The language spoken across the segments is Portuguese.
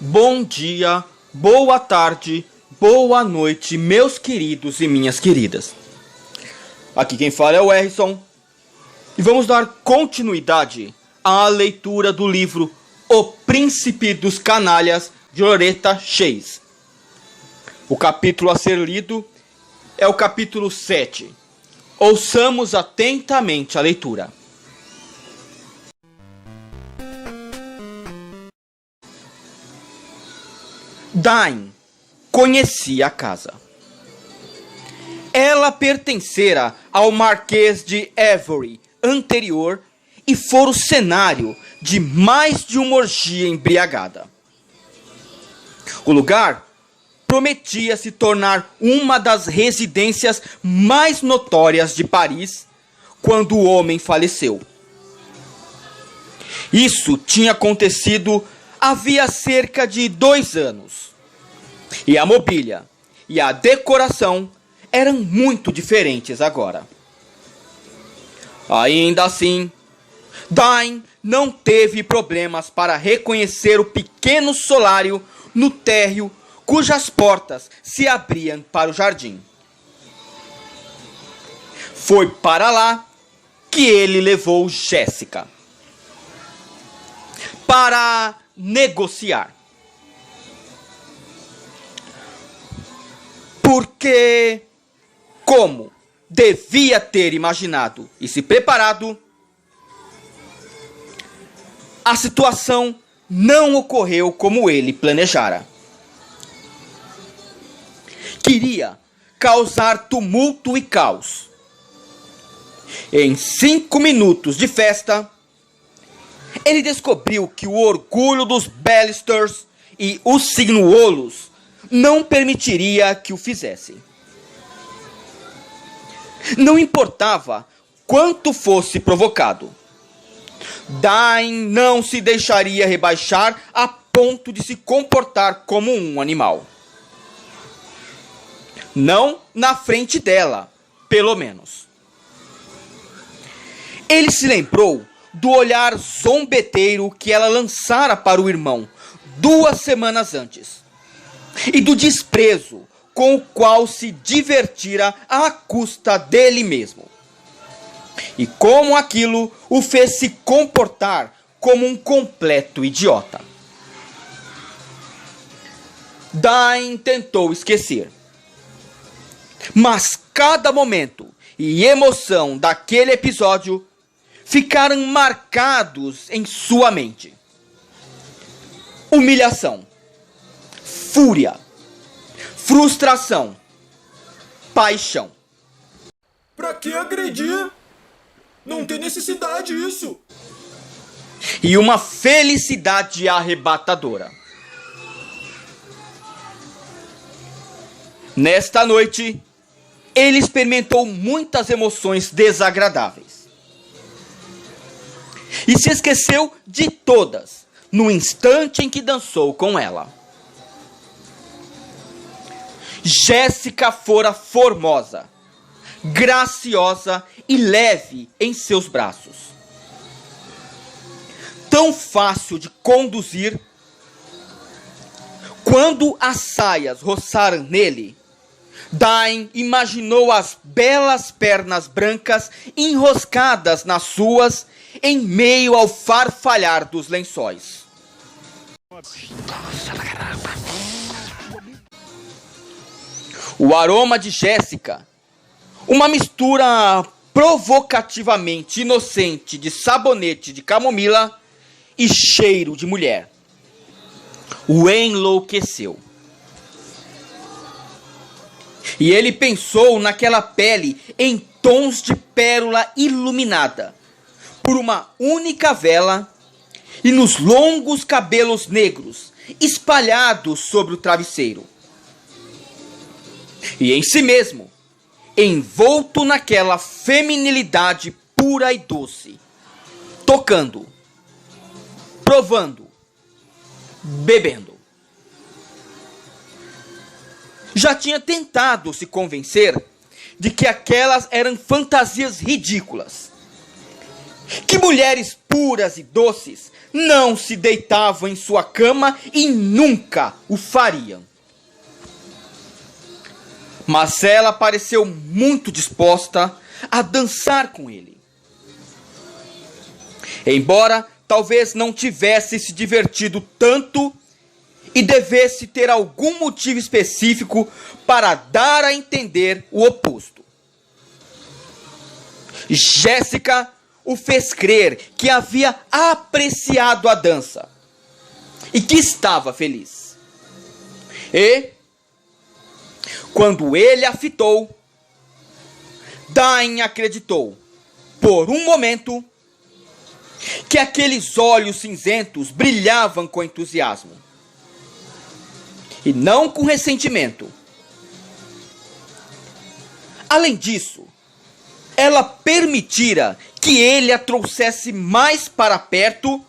Bom dia, boa tarde, boa noite, meus queridos e minhas queridas. Aqui quem fala é o Erison e vamos dar continuidade à leitura do livro O Príncipe dos Canalhas, de Loretta Scheiss. O capítulo a ser lido é o capítulo 7. Ouçamos atentamente a leitura. Dain conhecia a casa. Ela pertencera ao Marquês de Avery anterior e fora o cenário de mais de uma orgia embriagada. O lugar prometia se tornar uma das residências mais notórias de Paris quando o homem faleceu. Isso tinha acontecido havia cerca de 2 anos. E a mobília e a decoração eram muito diferentes agora. Ainda assim, Dain não teve problemas para reconhecer o pequeno solário no térreo cujas portas se abriam para o jardim. Foi para lá que ele levou Jéssica para negociar. Porque, como devia ter imaginado e se preparado, a situação não ocorreu como ele planejara. Queria causar tumulto e caos. Em 5 minutos de festa, ele descobriu que o orgulho dos Ballisters e os Signuolos não permitiria que o fizessem. Não importava quanto fosse provocado, Dain não se deixaria rebaixar a ponto de se comportar como um animal. Não na frente dela, pelo menos. Ele se lembrou do olhar zombeteiro que ela lançara para o irmão 2 semanas antes, e do desprezo com o qual se divertira à custa dele mesmo, e como aquilo o fez se comportar como um completo idiota. Dain tentou esquecer, mas cada momento e emoção daquele episódio ficaram marcados em sua mente. Humilhação, fúria, frustração, paixão. Pra que agredir? Não tem necessidade disso. E uma felicidade arrebatadora. Nesta noite, ele experimentou muitas emoções desagradáveis. E se esqueceu de todas no instante em que dançou com ela. Jéssica fora formosa, graciosa e leve em seus braços. Tão fácil de conduzir. Quando as saias roçaram nele, Dain imaginou as belas pernas brancas enroscadas nas suas em meio ao farfalhar dos lençóis. O aroma de Jéssica, uma mistura provocativamente inocente de sabonete de camomila e cheiro de mulher, o enlouqueceu. E ele pensou naquela pele em tons de pérola iluminada por uma única vela e nos longos cabelos negros espalhados sobre o travesseiro. E em si mesmo, envolto naquela feminilidade pura e doce, tocando, provando, bebendo. Já tinha tentado se convencer de que aquelas eram fantasias ridículas, que mulheres puras e doces não se deitavam em sua cama e nunca o fariam. Mas ela pareceu muito disposta a dançar com ele. Embora talvez não tivesse se divertido tanto e devesse ter algum motivo específico para dar a entender o oposto. Jéssica o fez crer que havia apreciado a dança e que estava feliz. E, quando ele a fitou, Dain acreditou, por um momento, que aqueles olhos cinzentos brilhavam com entusiasmo e não com ressentimento. Além disso, ela permitira que ele a trouxesse mais para perto,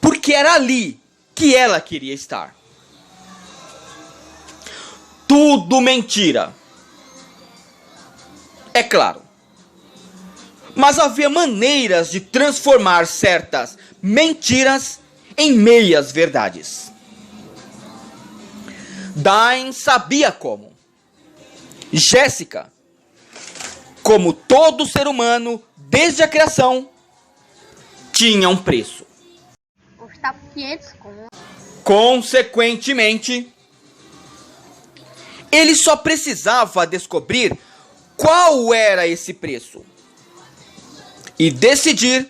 porque era ali que ela queria estar. Tudo mentira. É claro. Mas havia maneiras de transformar certas mentiras em meias verdades. Dain sabia como. Jéssica, como todo ser humano, desde a criação, tinha um preço. Custar 500 conto. Consequentemente, ele só precisava descobrir qual era esse preço e decidir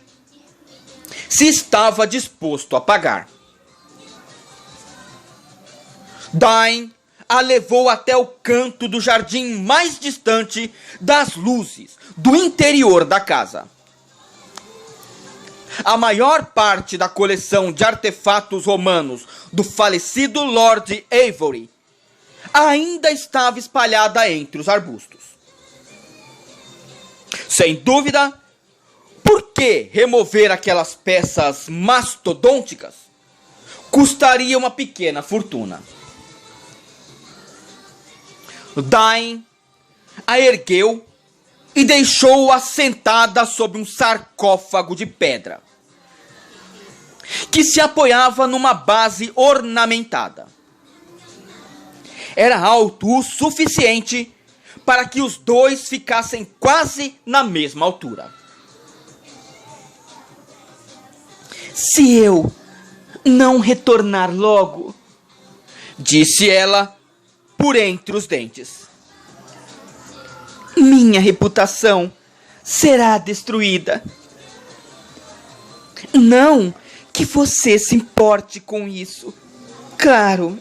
se estava disposto a pagar. Dain a levou até o canto do jardim mais distante das luzes do interior da casa. A maior parte da coleção de artefatos romanos do falecido Lord Avery ainda estava espalhada entre os arbustos. Sem dúvida, por que remover aquelas peças mastodônticas custaria uma pequena fortuna? Dain a ergueu e deixou-a sentada sobre um sarcófago de pedra, que se apoiava numa base ornamentada. Era alto o suficiente para que os dois ficassem quase na mesma altura. Se eu não retornar logo, disse ela por entre os dentes, minha reputação será destruída. Não que você se importe com isso, claro.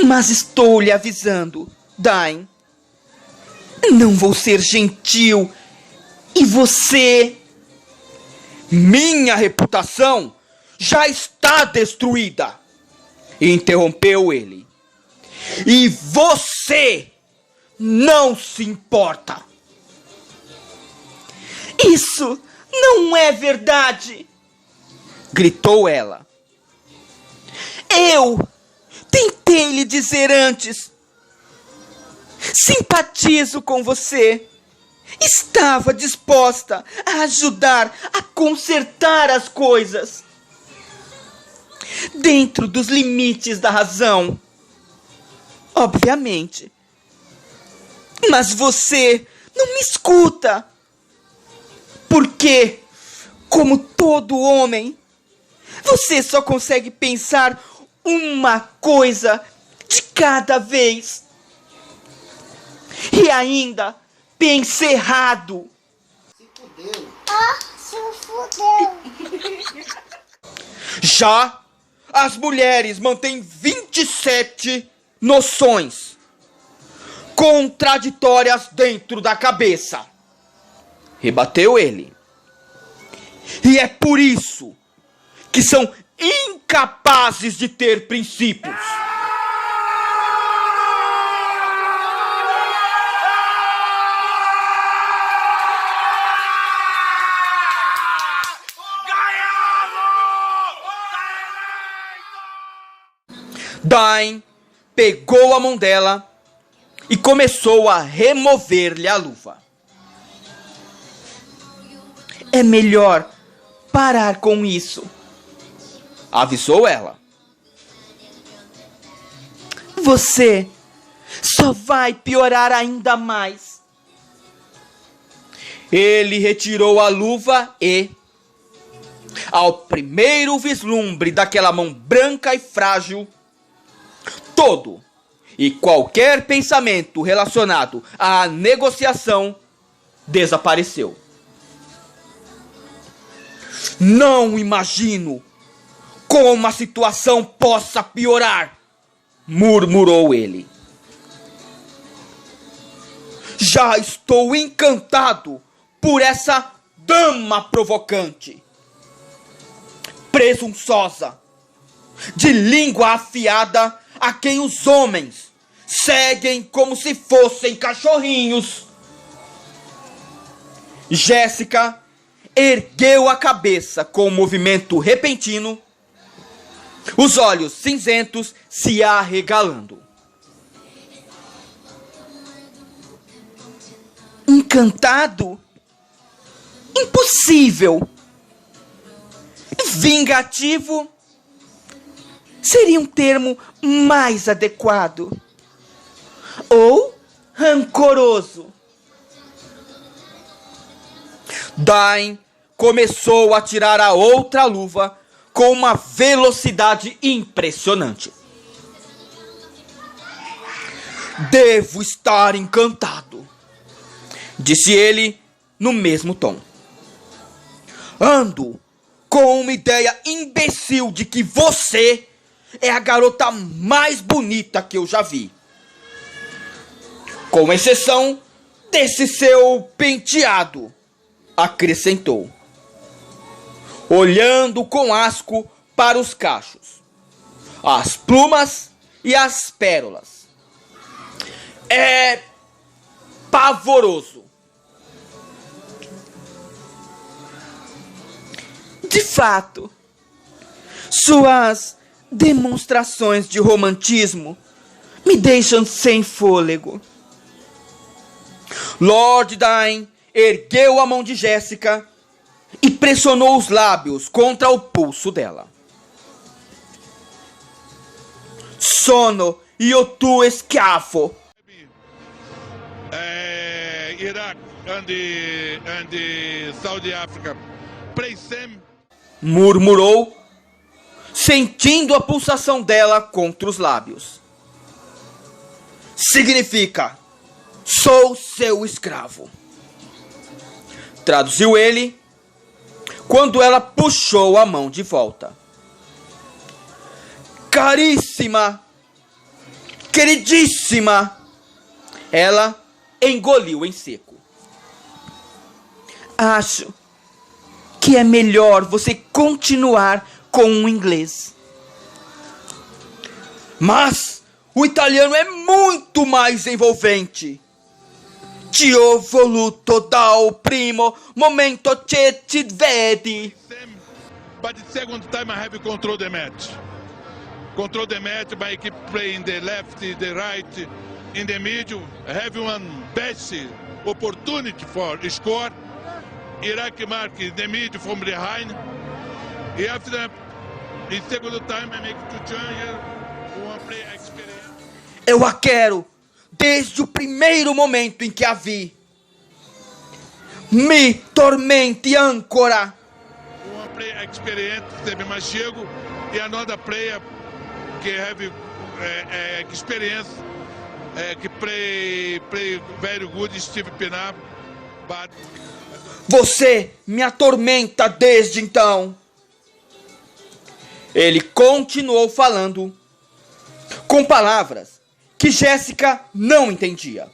Mas estou lhe avisando, Dain. Não vou ser gentil. E você? Minha reputação já está destruída, interrompeu ele. E você não se importa. Isso não é verdade, gritou ela. Eu tentei lhe dizer antes. Simpatizo com você. Estava disposta a ajudar a consertar as coisas, dentro dos limites da razão. Obviamente, Mas você não me escuta. Porque, como todo homem, você só consegue pensar uma coisa de cada vez. E ainda pensa errado. Se fudeu. Já as mulheres mantêm 27 noções contraditórias dentro da cabeça. Rebateu ele. E é por isso que são incapazes de ter princípios. Dain pegou a mão dela e começou a remover-lhe a luva. É melhor parar com isso, avisou ela. Você só vai piorar ainda mais. Ele retirou a luva e, ao primeiro vislumbre daquela mão branca e frágil, todo e qualquer pensamento relacionado à negociação desapareceu. Não imagino como a situação possa piorar, murmurou ele. Já estou encantado por essa dama provocante, presunçosa, de língua afiada, a quem os homens seguem como se fossem cachorrinhos. Jéssica ergueu a cabeça com um movimento repentino, os olhos cinzentos se arregalando. Encantado? Impossível! Vingativo? Seria um termo mais adequado. Ou rancoroso. Dain começou a tirar a outra luva com uma velocidade impressionante. Devo estar encantado, disse ele no mesmo tom. Ando com uma ideia imbecil de que você é a garota mais bonita que eu já vi. Com exceção desse seu penteado, acrescentou, olhando com asco para os cachos, as plumas e as pérolas. É pavoroso. De fato, suas demonstrações de romantismo me deixam sem fôlego. Lord Dain ergueu a mão de Jéssica e pressionou os lábios contra o pulso dela. Sono io tu eschiaffo. Iraq and Saudi Africa. Murmurou, sentindo a pulsação dela contra os lábios. Significa, sou seu escravo. Traduziu ele, quando ela puxou a mão de volta. Caríssima, queridíssima, ela engoliu em seco. Acho que é melhor você continuar com o inglês. Mas o italiano é muito mais envolvente. Ti ho voluto dal primo momento che ti vedi. But the second time I have control the match. Control the match by keep playing the left, the right, in the middle. I have one best opportunity for score. Iraq mark in the middle from behind. And after that, in second time I make to join here. One play experience. Eu a quero desde o primeiro momento em que a vi. Mi tormenti ancora. One player experienced, teve mais chego, e another player que have experience, que play very good, Steve Pienaar, but... Você me atormenta desde então. Ele continuou falando com palavras que Jéssica não entendia.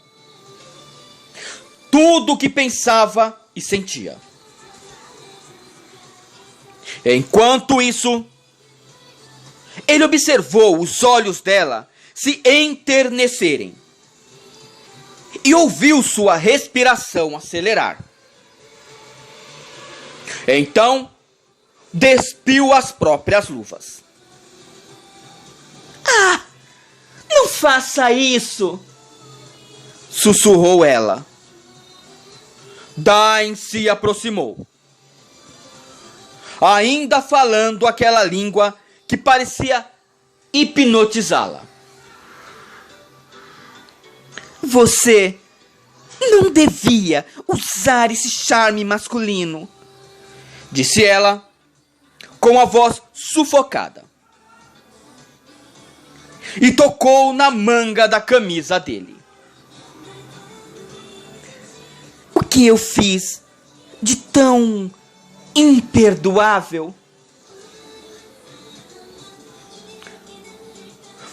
Tudo o que pensava e sentia. Enquanto isso, ele observou os olhos dela se enternecerem e ouviu sua respiração acelerar. Então, despiu as próprias luvas. Ah, não faça isso! Sussurrou ela. Dain se aproximou, ainda falando aquela língua que parecia hipnotizá-la. Você não devia usar esse charme masculino, disse ela, com a voz sufocada. E tocou na manga da camisa dele. O que eu fiz de tão imperdoável?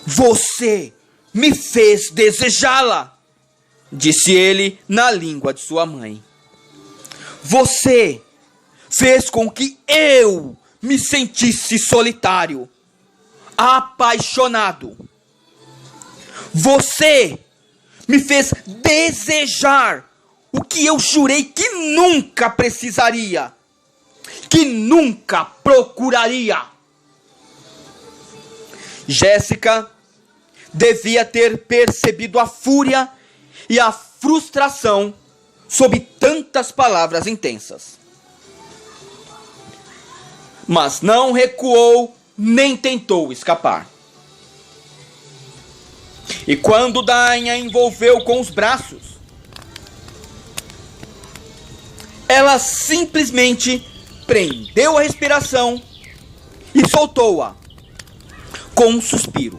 Você me fez desejá-la, disse ele na língua de sua mãe. Você fez com que eu me sentisse solitário, apaixonado. Você me fez desejar o que eu jurei que nunca precisaria, que nunca procuraria. Jéssica devia ter percebido a fúria e a frustração sob tantas palavras intensas. Mas não recuou nem tentou escapar. E quando Dain a envolveu com os braços, ela simplesmente prendeu a respiração e soltou-a com um suspiro,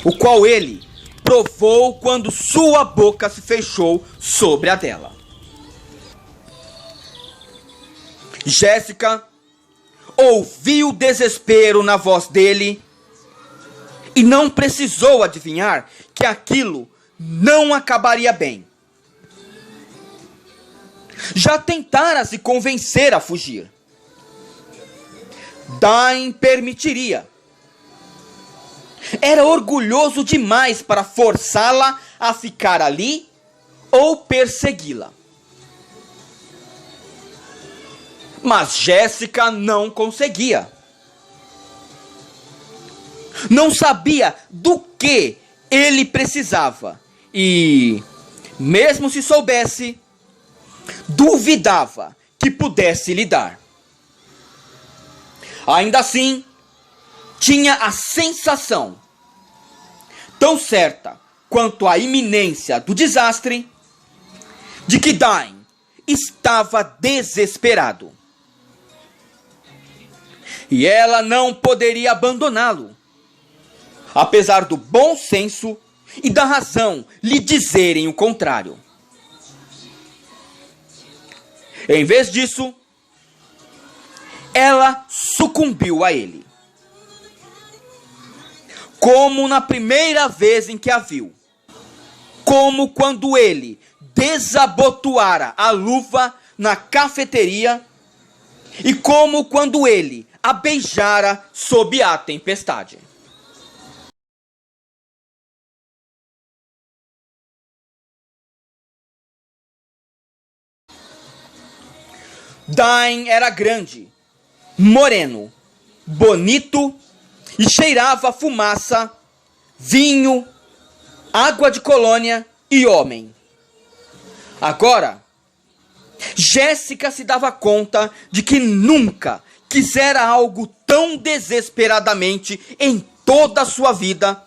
o qual ele provou quando sua boca se fechou sobre a dela. Jéssica ouviu o desespero na voz dele e não precisou adivinhar que aquilo não acabaria bem. Já tentara se convencer a fugir. Dain permitiria. Era orgulhoso demais para forçá-la a ficar ali ou persegui-la. Mas Jéssica não conseguia. Não sabia do que ele precisava e, mesmo se soubesse, duvidava que pudesse lhe dar. Ainda assim, tinha a sensação, tão certa quanto a iminência do desastre, de que Dain estava desesperado. E ela não poderia abandoná-lo, apesar do bom senso e da razão lhe dizerem o contrário. Em vez disso, ela sucumbiu a ele. Como na primeira vez em que a viu. Como quando ele desabotoara a luva na cafeteria. E como quando ele a beijara sob a tempestade. Dain era grande, moreno, bonito e cheirava a fumaça, vinho, água de colônia e homem. Agora, Jéssica se dava conta de que nunca quisera algo tão desesperadamente em toda a sua vida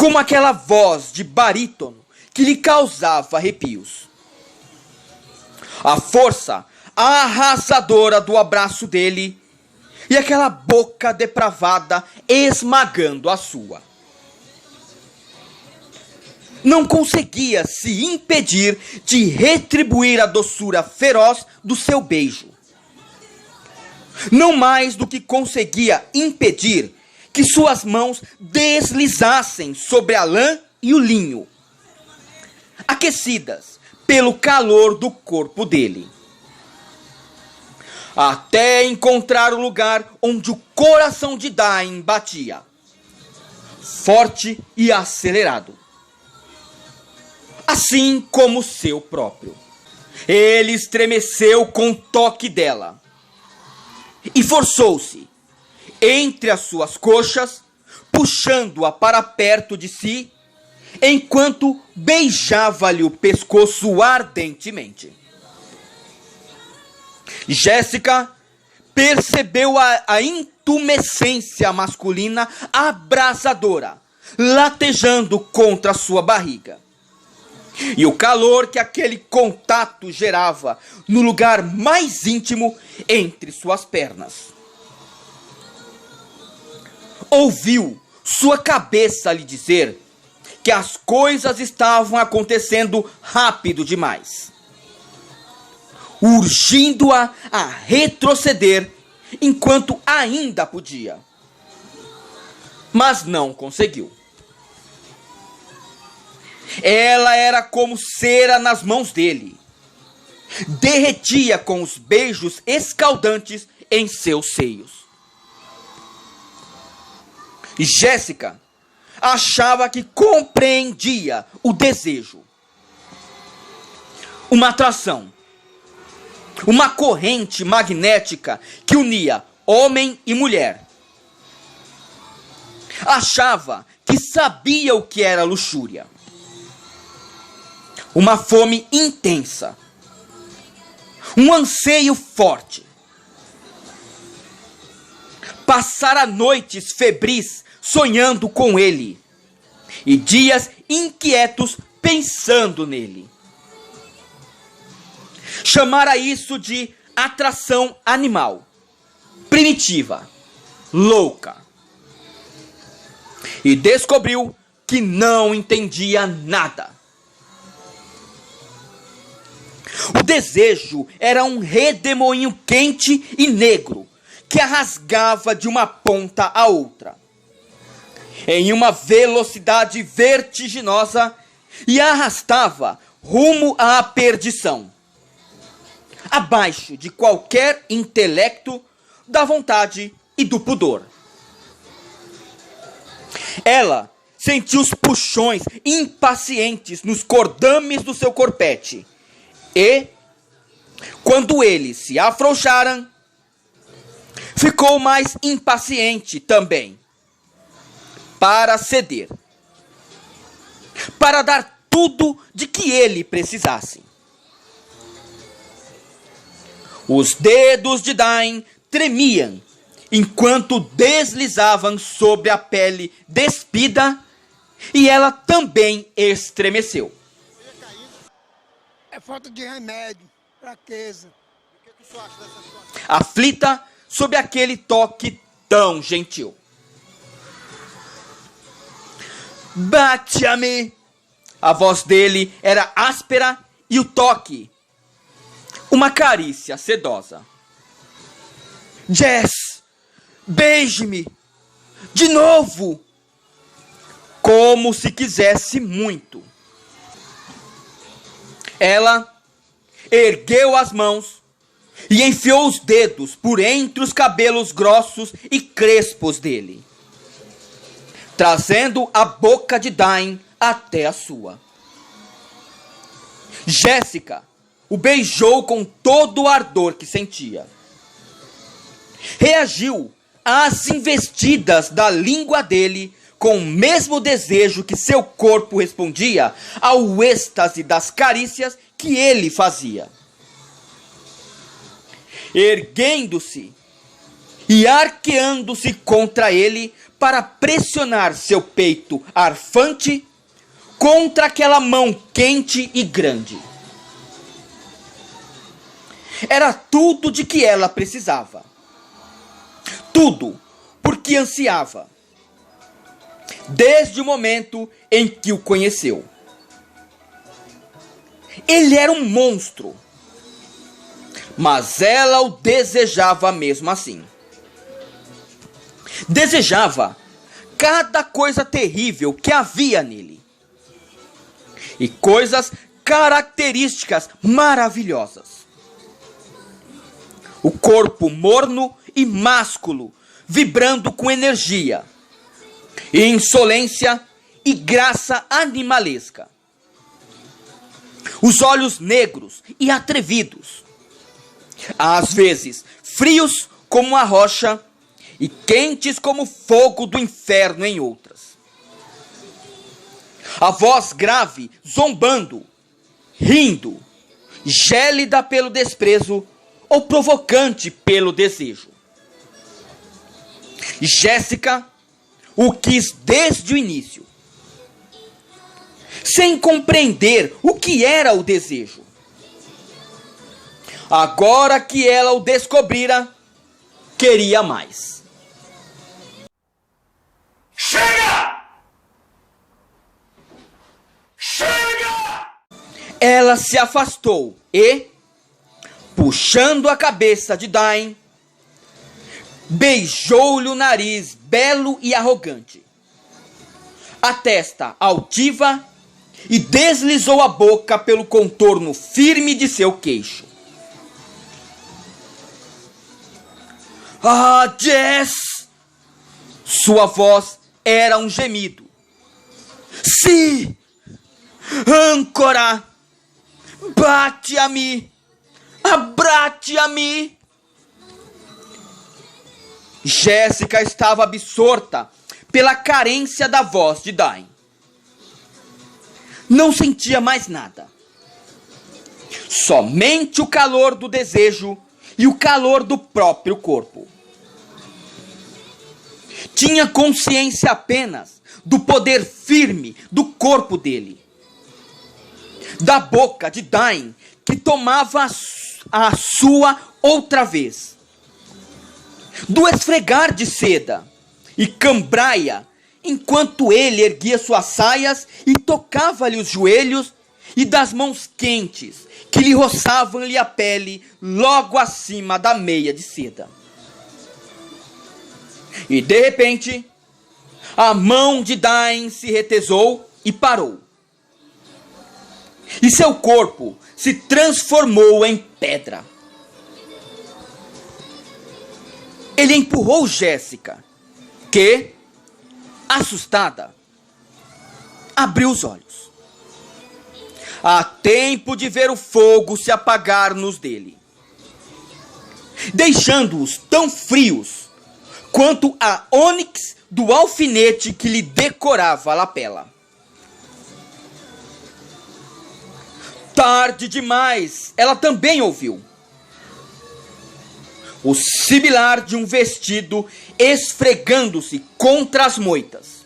como aquela voz de barítono que lhe causava arrepios. A força arrasadora do abraço dele e aquela boca depravada esmagando a sua. Não conseguia se impedir de retribuir a doçura feroz do seu beijo. Não mais do que conseguia impedir que suas mãos deslizassem sobre a lã e o linho, aquecidas pelo calor do corpo dele, até encontrar o lugar onde o coração de Dain batia, forte e acelerado, assim como o seu próprio. Ele estremeceu com o toque dela e forçou-se entre as suas coxas, puxando-a para perto de si, enquanto beijava-lhe o pescoço ardentemente. Jéssica percebeu a intumescência masculina abrasadora, latejando contra sua barriga, e o calor que aquele contato gerava no lugar mais íntimo entre suas pernas. Ouviu sua cabeça lhe dizer que as coisas estavam acontecendo rápido demais, urgindo-a a retroceder enquanto ainda podia, mas não conseguiu. Ela era como cera nas mãos dele, derretia com os beijos escaldantes em seus seios. Jéssica achava que compreendia o desejo, uma atração, uma corrente magnética que unia homem e mulher. Achava que sabia o que era luxúria, uma fome intensa, um anseio forte. Passara noites febris sonhando com ele e dias inquietos pensando nele. Chamara isso de atração animal, primitiva, louca. E descobriu que não entendia nada. O desejo era um redemoinho quente e negro que a rasgava de uma ponta a outra, em uma velocidade vertiginosa, e a arrastava rumo à perdição, abaixo de qualquer intelecto da vontade e do pudor. Ela sentiu os puxões impacientes nos cordames do seu corpete, e, quando eles se afrouxaram, ficou mais impaciente também, para ceder, para dar tudo de que ele precisasse. Os dedos de Dain tremiam enquanto deslizavam sobre a pele despida, e ela também estremeceu. É falta de remédio, fraqueza. O que tu acha dessa situação? Aflita sob aquele toque tão gentil. Bate-me! A voz dele era áspera e o toque, uma carícia sedosa. Jess, beije-me! De novo! Como se quisesse muito. Ela ergueu as mãos e enfiou os dedos por entre os cabelos grossos e crespos dele, trazendo a boca de Dain até a sua. Jéssica o beijou com todo o ardor que sentia. Reagiu às investidas da língua dele com o mesmo desejo que seu corpo respondia ao êxtase das carícias que ele fazia. Erguendo-se e arqueando-se contra ele para pressionar seu peito arfante contra aquela mão quente e grande. Era tudo de que ela precisava. Tudo porque ansiava. Desde o momento em que o conheceu. Ele era um monstro. Mas ela o desejava mesmo assim. Desejava cada coisa terrível que havia nele. E coisas características maravilhosas. O corpo morno e másculo, vibrando com energia, e insolência e graça animalesca. Os olhos negros e atrevidos, às vezes frios como a rocha e quentes como o fogo do inferno em outras. A voz grave, zombando, rindo, gélida pelo desprezo ou provocante pelo desejo. Jéssica o quis desde o início, sem compreender o que era o desejo. Agora que ela o descobrira, queria mais. Chega! Chega! Ela se afastou e, puxando a cabeça de Dain, beijou-lhe o nariz belo e arrogante, a testa altiva e deslizou a boca pelo contorno firme de seu queixo. Ah, Jess! Sua voz era um gemido. Sim! Âncora! Bate-a-me! Abrate-a-me! Jéssica estava absorta pela carência da voz de Dain. Não sentia mais nada. Somente o calor do desejo e o calor do próprio corpo. Tinha consciência apenas do poder firme do corpo dele. Da boca de Dain que tomava a sua outra vez. Do esfregar de seda e cambraia, enquanto ele erguia suas saias e tocava-lhe os joelhos, e das mãos quentes que lhe roçavam-lhe a pele logo acima da meia de seda. E de repente, a mão de Dain se retesou e parou. E seu corpo se transformou em pedra. Ele empurrou Jéssica, que, assustada, abriu os olhos. Há tempo de ver o fogo se apagar nos dele, deixando-os tão frios quanto a ônix do alfinete que lhe decorava a lapela. Tarde demais, ela também ouviu o sibilar de um vestido esfregando-se contra as moitas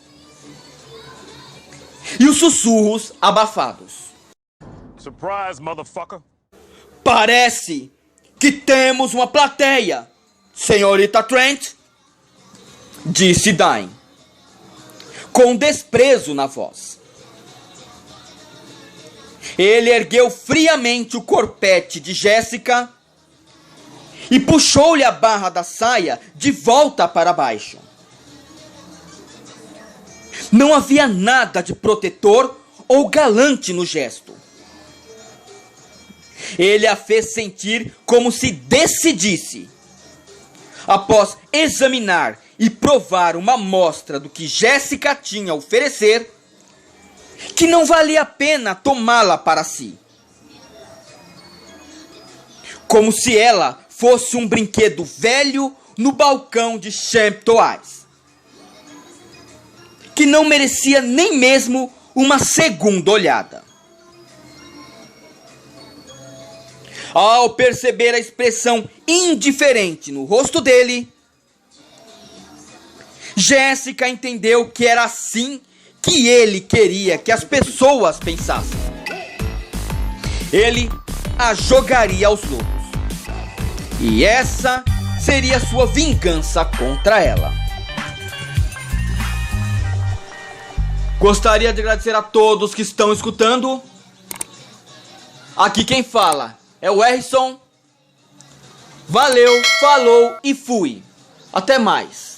e os sussurros abafados. Surprise, motherfucker! Parece que temos uma plateia, senhorita Trent, disse Dain, com desprezo na voz. Ele ergueu friamente o corpete de Jéssica e puxou-lhe a barra da saia de volta para baixo. Não havia nada de protetor ou galante no gesto. Ele a fez sentir como se decidisse, após examinar e provar uma amostra do que Jéssica tinha a oferecer, que não valia a pena tomá-la para si. Como se ela fosse um brinquedo velho no balcão de Champtoise, que não merecia nem mesmo uma segunda olhada. Ao perceber a expressão indiferente no rosto dele, Jéssica entendeu que era assim que ele queria que as pessoas pensassem. Ele a jogaria aos lobos. E essa seria sua vingança contra ela. Gostaria de agradecer a todos que estão escutando. Aqui quem fala é o Erison. Valeu, falou e fui. Até mais.